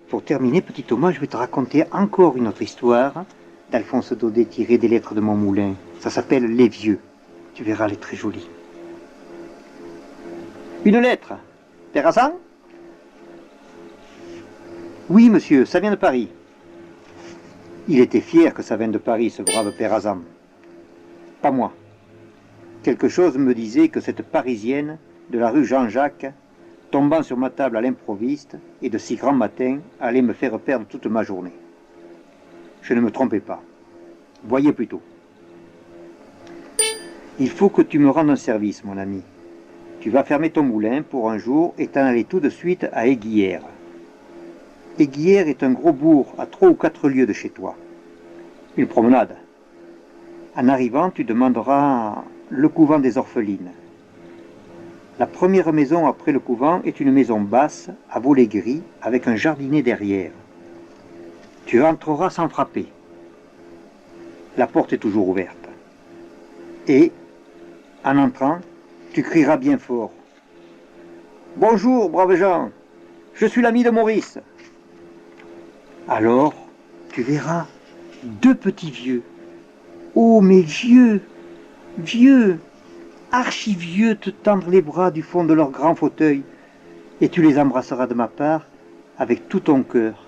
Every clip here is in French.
Pour terminer, petit Thomas, je vais te raconter encore une autre histoire d'Alphonse Daudet tirée des lettres de mon moulin. Ça s'appelle Les Vieux. Tu verras, elle est très jolie. Une lettre. Père Hassan? Oui, monsieur, ça vient de Paris. Il était fier que ça vienne de Paris, ce brave Père Hassan. Pas moi. Quelque chose me disait que cette Parisienne de la rue Jean-Jacques, tombant sur ma table à l'improviste et de si grand matin, allait me faire perdre toute ma journée. Je ne me trompais pas. Voyez plutôt. Il faut que tu me rendes un service, mon ami. Tu vas fermer ton moulin pour un jour et t'en aller tout de suite à Aiguières. Aiguières est un gros bourg à 3 ou 4 lieues de chez toi. Une promenade. En arrivant, tu demanderas le couvent des orphelines. La première maison après le couvent est une maison basse, à volets gris, avec un jardinet derrière. Tu entreras sans frapper. La porte est toujours ouverte. Et, en entrant, tu crieras bien fort. « Bonjour, braves gens, je suis l'ami de Maurice. » Alors, tu verras 2 petits vieux. Oh, mais vieux, vieux, archi-vieux te tendre les bras du fond de leur grand fauteuil, et tu les embrasseras de ma part avec tout ton cœur,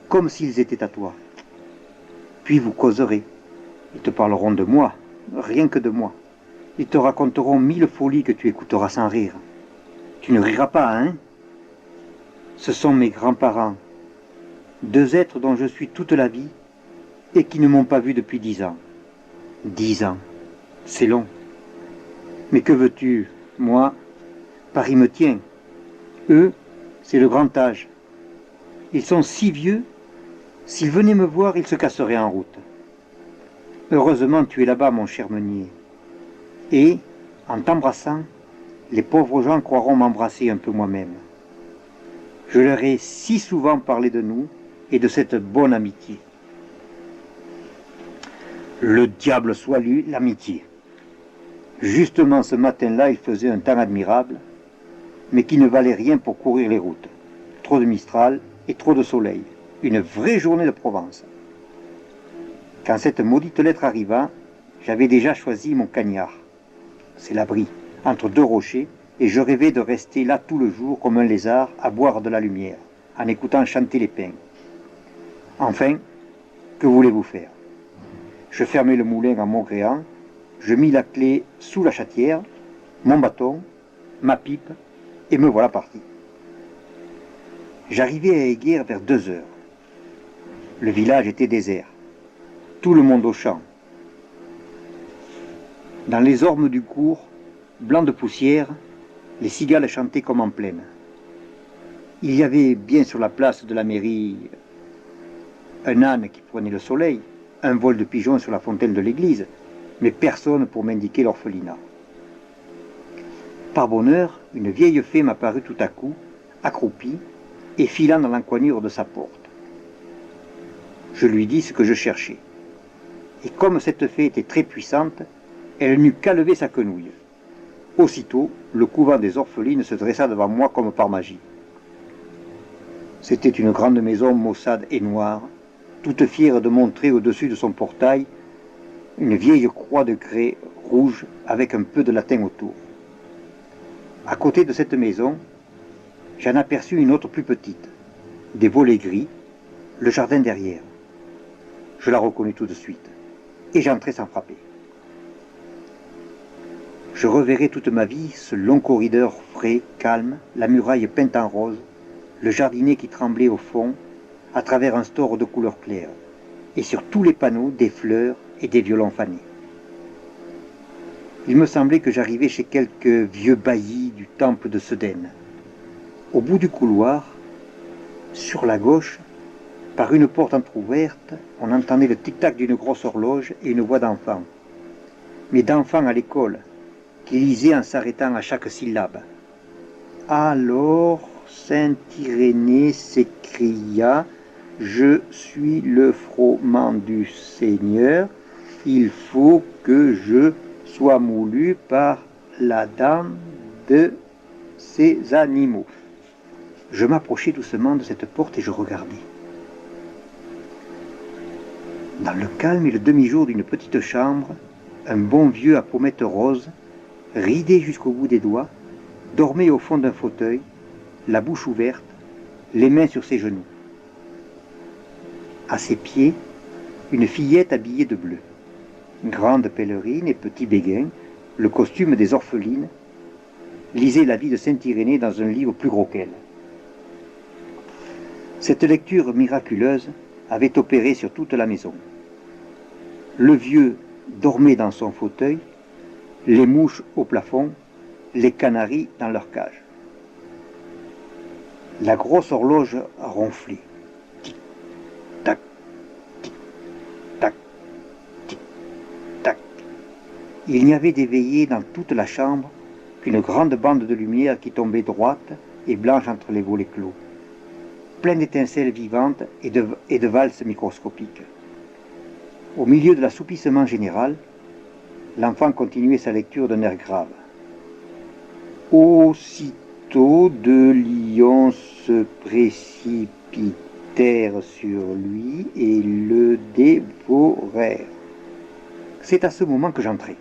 comme s'ils étaient à toi. Puis vous causerez. Ils te parleront de moi, rien que de moi. Ils te raconteront 1000 folies que tu écouteras sans rire. Tu ne riras pas, hein? Ce sont mes grands-parents, 2 êtres dont je suis toute la vie et qui ne m'ont pas vu depuis 10 ans. 10 ans, c'est long. Mais que veux-tu? Moi, Paris me tient. Eux, c'est le grand âge. Ils sont si vieux, s'ils venaient me voir, ils se casseraient en route. Heureusement, tu es là-bas, mon cher meunier. Et, en t'embrassant, les pauvres gens croiront m'embrasser un peu moi-même. Je leur ai si souvent parlé de nous et de cette bonne amitié. Le diable soit lu, l'amitié. Justement ce matin-là, il faisait un temps admirable, mais qui ne valait rien pour courir les routes. Trop de Mistral et trop de soleil. Une vraie journée de Provence. Quand cette maudite lettre arriva, j'avais déjà choisi mon cagnard. C'est l'abri, entre 2 rochers, et je rêvais de rester là tout le jour comme un lézard à boire de la lumière, en écoutant chanter les pins. Enfin, que voulez-vous faire? Je fermai le moulin en maugréant, je mis la clé sous la chatière, mon bâton, ma pipe, et me voilà parti. J'arrivai à Aiguières vers 2 heures. Le village était désert. Tout le monde au champ. Dans les ormes du cours, blancs de poussière, les cigales chantaient comme en plaine. Il y avait bien sur la place de la mairie un âne qui prenait le soleil, un vol de pigeons sur la fontaine de l'église, mais personne pour m'indiquer l'orphelinat. Par bonheur, une vieille fée m'apparut tout à coup, accroupie, et filant dans l'encoignure de sa porte. Je lui dis ce que je cherchais. Et comme cette fée était très puissante, elle n'eut qu'à lever sa quenouille. Aussitôt, le couvent des orphelines se dressa devant moi comme par magie. C'était une grande maison maussade et noire, toute fière de montrer au-dessus de son portail une vieille croix de grès rouge avec un peu de latin autour. À côté de cette maison, j'en aperçus une autre plus petite, des volets gris, le jardin derrière. Je la reconnus tout de suite, et j'entrai sans frapper. Je reverrai toute ma vie ce long corridor frais, calme, la muraille peinte en rose, le jardinet qui tremblait au fond, à travers un store de couleur claire, et sur tous les panneaux des fleurs et des violons fanés. Il me semblait que j'arrivais chez quelques vieux baillis du temple de Sedaine. Au bout du couloir, sur la gauche, par une porte entr'ouverte, on entendait le tic-tac d'une grosse horloge et une voix d'enfant. Mais d'enfant à l'école, qui lisait en s'arrêtant à chaque syllabe. Alors, Saint-Irénée s'écria « Je suis le froment du Seigneur, il faut que je sois moulu par la dame de ces animaux. » Je m'approchai doucement de cette porte et je regardai. Dans le calme et le demi-jour d'une petite chambre, un bon vieux à pommettes roses, ridé jusqu'au bout des doigts, dormait au fond d'un fauteuil, la bouche ouverte, les mains sur ses genoux. À ses pieds, une fillette habillée de bleu. Grande pèlerine et petit béguin, le costume des orphelines, lisait la vie de Saint-Irénée dans un livre plus gros qu'elle. Cette lecture miraculeuse avait opéré sur toute la maison. Le vieux dormait dans son fauteuil, les mouches au plafond, les canaris dans leur cage. La grosse horloge ronflait. Tic-tac, tic-tac, tic-tac. Il n'y avait d'éveillé dans toute la chambre qu'une grande bande de lumière qui tombait droite et blanche entre les volets clos, pleine d'étincelles vivantes et de valses microscopiques. Au milieu de l'assoupissement général, l'enfant continuait sa lecture d'un air grave. Aussitôt, deux lions se précipitèrent sur lui et le dévorèrent. C'est à ce moment que j'entrai.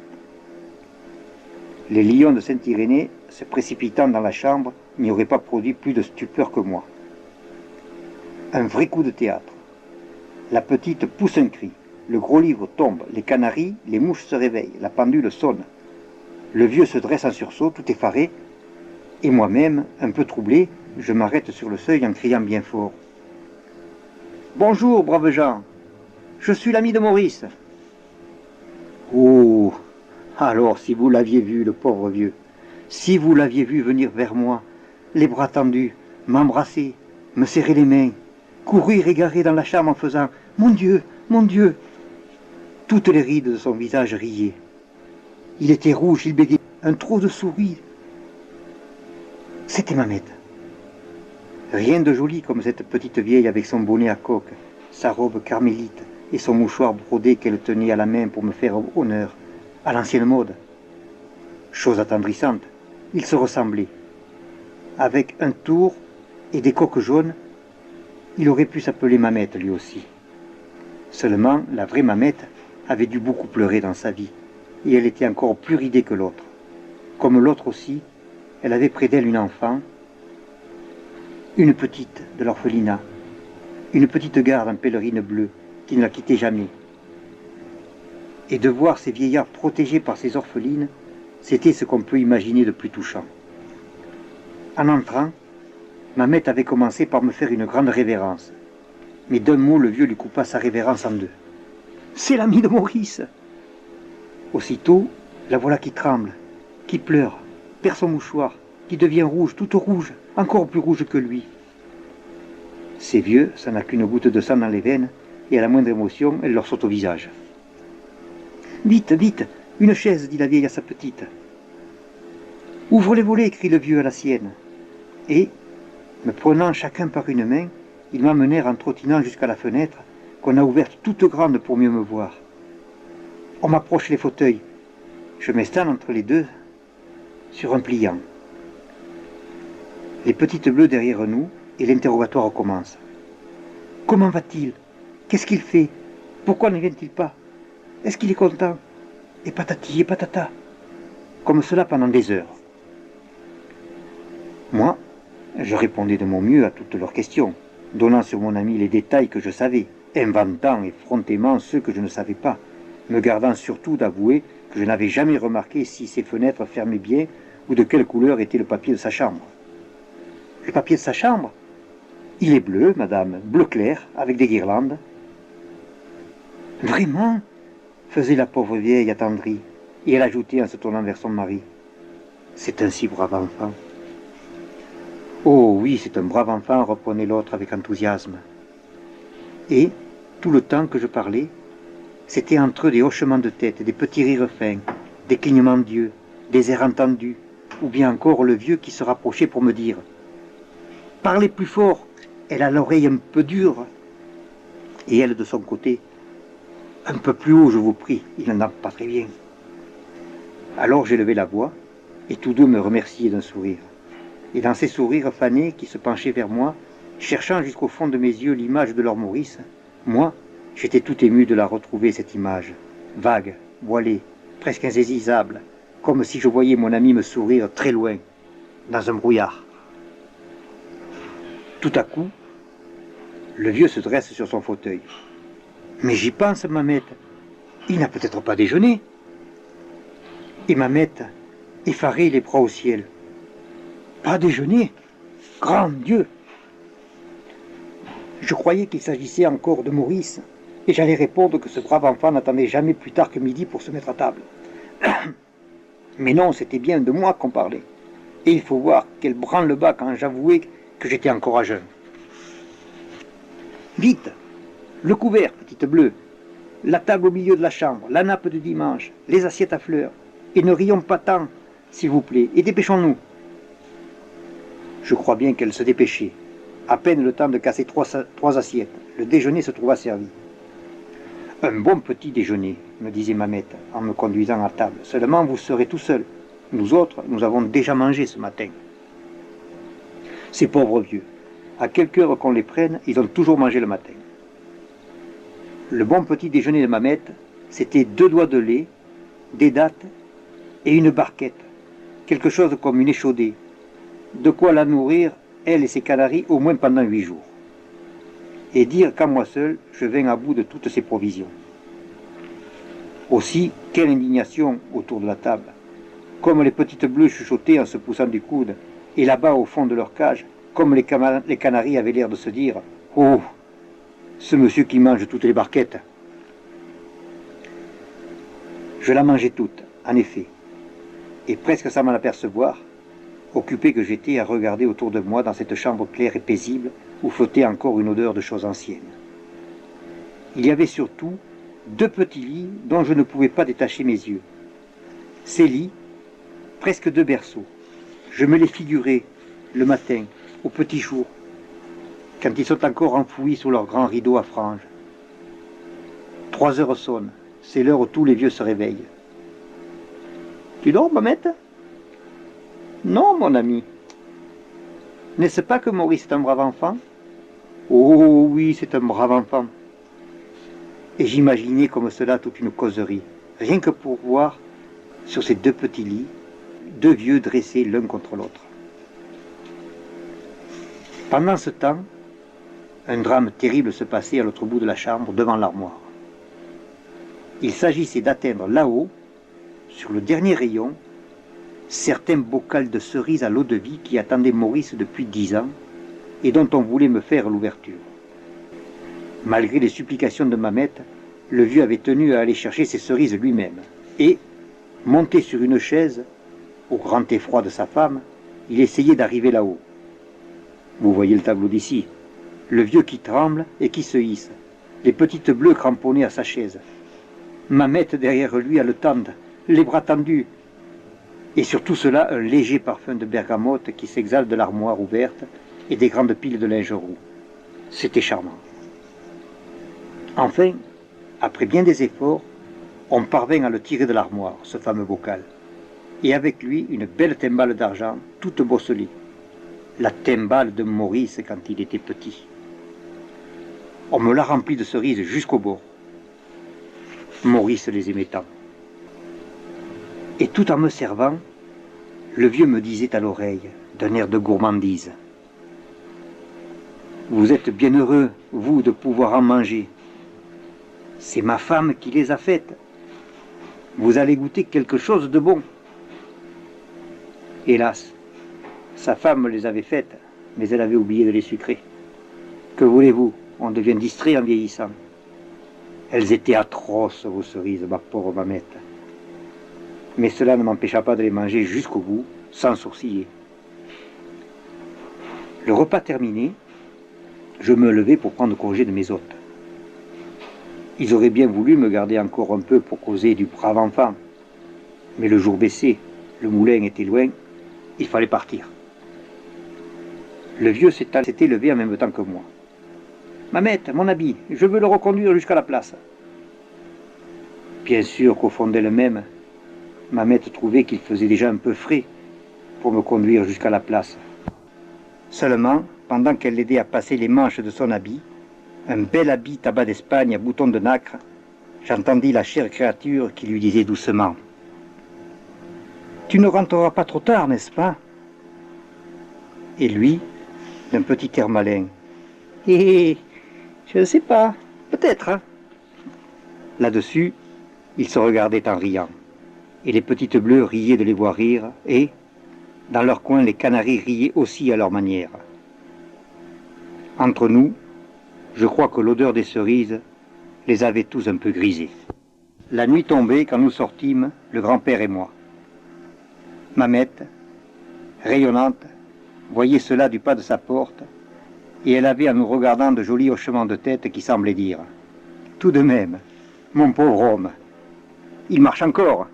Les lions de Saint-Irénée, se précipitant dans la chambre, n'y auraient pas produit plus de stupeur que moi. Un vrai coup de théâtre. La petite pousse un cri. Le gros livre tombe, les canaris, les mouches se réveillent, la pendule sonne. Le vieux se dresse en sursaut, tout effaré, et moi-même, un peu troublé, je m'arrête sur le seuil en criant bien fort. « Bonjour, braves gens, je suis l'ami de Maurice. » Oh, alors si vous l'aviez vu, le pauvre vieux, si vous l'aviez vu venir vers moi, les bras tendus, m'embrasser, me serrer les mains, courir égaré dans la chambre en faisant « Mon Dieu, mon Dieu !» Toutes les rides de son visage riaient. Il était rouge, il bégayait, un trou de souris. C'était Mamette. Rien de joli comme cette petite vieille avec son bonnet à coque, sa robe carmélite et son mouchoir brodé qu'elle tenait à la main pour me faire honneur, à l'ancienne mode. Chose attendrissante, ils se ressemblaient. Avec un tour et des coques jaunes, il aurait pu s'appeler Mamette lui aussi. Seulement, la vraie Mamette avait dû beaucoup pleurer dans sa vie, et elle était encore plus ridée que l'autre. Comme l'autre aussi, elle avait près d'elle une enfant, une petite de l'orphelinat, une petite garde en pèlerine bleue qui ne la quittait jamais. Et de voir ces vieillards protégés par ces orphelines, c'était ce qu'on peut imaginer de plus touchant. En entrant, Mamette avait commencé par me faire une grande révérence, mais d'un mot le vieux lui coupa sa révérence en deux. « C'est l'ami de Maurice !» Aussitôt, la voilà qui tremble, qui pleure, perd son mouchoir, qui devient rouge, toute rouge, encore plus rouge que lui. Ces vieux, ça n'a qu'une goutte de sang dans les veines, et à la moindre émotion, elle leur saute au visage. « Vite, vite, une chaise, dit la vieille à sa petite. « Ouvre les volets, crie le vieux à la sienne. » Et, me prenant chacun par une main, ils m'amenèrent en trottinant jusqu'à la fenêtre, qu'on a ouverte toute grande pour mieux me voir. On m'approche les fauteuils. Je m'installe entre les deux, sur un pliant. Les petites bleues derrière nous, et l'interrogatoire commence. « Comment va-t-il? Qu'est-ce qu'il fait? Pourquoi ne vient-il pas? Est-ce qu'il est content? Et patati et patata. » Comme cela pendant des heures. Moi, je répondais de mon mieux à toutes leurs questions, donnant sur mon ami les détails que je savais, inventant effrontément ceux que je ne savais pas, me gardant surtout d'avouer que je n'avais jamais remarqué si ses fenêtres fermaient bien ou de quelle couleur était le papier de sa chambre. Le papier de sa chambre? Il est bleu, madame, bleu clair, avec des guirlandes. Vraiment? Faisait la pauvre vieille attendrie, et elle ajoutait en se tournant vers son mari. C'est un si brave enfant. Oh oui, c'est un brave enfant, reprenait l'autre avec enthousiasme. Et, tout le temps que je parlais, c'était entre eux des hochements de tête, des petits rires fins, des clignements d'yeux, des airs entendus, ou bien encore le vieux qui se rapprochait pour me dire « Parlez plus fort, elle a l'oreille un peu dure. » Et elle, de son côté, « Un peu plus haut, je vous prie, il n'entend pas très bien. » Alors j'ai levé la voix, et tous deux me remerciaient d'un sourire. Et dans ces sourires fanés qui se penchaient vers moi, cherchant jusqu'au fond de mes yeux l'image de leur Maurice, moi, j'étais tout ému de la retrouver, cette image, vague, voilée, presque insaisissable, comme si je voyais mon ami me sourire très loin, dans un brouillard. Tout à coup, le vieux se dresse sur son fauteuil. « Mais j'y pense, Mamette, il n'a peut-être pas déjeuné. » Et Mamette, effarée, les bras au ciel. « Pas déjeuné? Grand Dieu !» Je croyais qu'il s'agissait encore de Maurice, et j'allais répondre que ce brave enfant n'attendait jamais plus tard que midi pour se mettre à table. Mais non, c'était bien de moi qu'on parlait. Et il faut voir quel branle-bas quand j'avouais que j'étais encore à jeun. Vite, le couvert, petite bleue, la table au milieu de la chambre, la nappe de dimanche, les assiettes à fleurs. Et ne rions pas tant, s'il vous plaît, et dépêchons-nous. Je crois bien qu'elle se dépêchait. À peine le temps de casser trois assiettes. Le déjeuner se trouva servi. Un bon petit déjeuner, me disait Mamette, en me conduisant à table. Seulement, vous serez tout seul. Nous autres, nous avons déjà mangé ce matin. Ces pauvres vieux, à quelque heure qu'on les prenne, ils ont toujours mangé le matin. Le bon petit déjeuner de Mamette, c'était 2 doigts de lait, des dattes et une barquette, quelque chose comme une échaudée. De quoi la nourrir, elle et ses canaris, au moins pendant 8 jours. Et dire qu'à moi seul, je vins à bout de toutes ces provisions. Aussi, quelle indignation autour de la table. Comme les petites bleues chuchotaient en se poussant du coude, et là-bas au fond de leur cage, comme les canaris avaient l'air de se dire « Oh, ce monsieur qui mange toutes les barquettes !» Je la mangeais toute, en effet, et presque sans m'en apercevoir, occupé que j'étais à regarder autour de moi dans cette chambre claire et paisible où flottait encore une odeur de choses anciennes. Il y avait surtout 2 petits lits dont je ne pouvais pas détacher mes yeux. Ces lits, presque 2 berceaux, je me les figurais le matin, au petit jour, quand ils sont encore enfouis sous leurs grands rideaux à franges. 3 heures sonnent, c'est l'heure où tous les vieux se réveillent. « Tu dors, Mamette ?»« Non, mon ami. N'est-ce pas que Maurice est un brave enfant ?»« Oh oui, c'est un brave enfant. » Et j'imaginais comme cela toute une causerie, rien que pour voir, sur ces 2 petits lits, 2 vieux dressés l'un contre l'autre. Pendant ce temps, un drame terrible se passait à l'autre bout de la chambre, devant l'armoire. Il s'agissait d'atteindre là-haut, sur le dernier rayon, certains bocals de cerises à l'eau-de-vie qui attendaient Maurice depuis 10 ans et dont on voulait me faire l'ouverture. Malgré les supplications de Mamette, le vieux avait tenu à aller chercher ces cerises lui-même et, monté sur une chaise, au grand effroi de sa femme, il essayait d'arriver là-haut. Vous voyez le tableau d'ici, le vieux qui tremble et qui se hisse, les petites bleues cramponnées à sa chaise. Mamette derrière lui haletante, les bras tendus, et sur tout cela un léger parfum de bergamote qui s'exhale de l'armoire ouverte et des grandes piles de linge roux. C'était charmant. Enfin, après bien des efforts, on parvint à le tirer de l'armoire, ce fameux bocal, et avec lui une belle timbale d'argent, toute bosselée. La timbale de Maurice quand il était petit. On me l'a remplie de cerises jusqu'au bord. Maurice les aimait tant. Et tout en me servant, le vieux me disait à l'oreille, d'un air de gourmandise, « Vous êtes bien heureux, vous, de pouvoir en manger. C'est ma femme qui les a faites. Vous allez goûter quelque chose de bon. » Hélas, sa femme les avait faites, mais elle avait oublié de les sucrer. Que voulez-vous, on devient distrait en vieillissant. Elles étaient atroces, vos cerises, ma pauvre Mamette. Mais cela ne m'empêcha pas de les manger jusqu'au bout, sans sourciller. Le repas terminé, je me levai pour prendre congé de mes hôtes. Ils auraient bien voulu me garder encore un peu pour causer du brave enfant. Mais le jour baissait, le moulin était loin, il fallait partir. Le vieux s'était levé en même temps que moi. « Mamette, mon habit, je veux le reconduire jusqu'à la place. » Bien sûr qu'au fond d'elle-même, Mamette trouvait qu'il faisait déjà un peu frais pour me conduire jusqu'à la place. Seulement, pendant qu'elle l'aidait à passer les manches de son habit, un bel habit tabac d'Espagne à boutons de nacre, j'entendis la chère créature qui lui disait doucement « Tu ne rentreras pas trop tard, n'est-ce pas ?» Et lui, d'un petit air malin « Hé, je ne sais pas, peut-être. Hein. » Là-dessus, ils se regardaient en riant, et les petites bleues riaient de les voir rire, et, dans leur coin, les canaris riaient aussi à leur manière. Entre nous, je crois que l'odeur des cerises les avait tous un peu grisés. La nuit tombait quand nous sortîmes, le grand-père et moi. Mamette, rayonnante, voyait cela du pas de sa porte, et elle avait en nous regardant de jolis hochements de tête qui semblaient dire « Tout de même, mon pauvre homme, il marche encore !»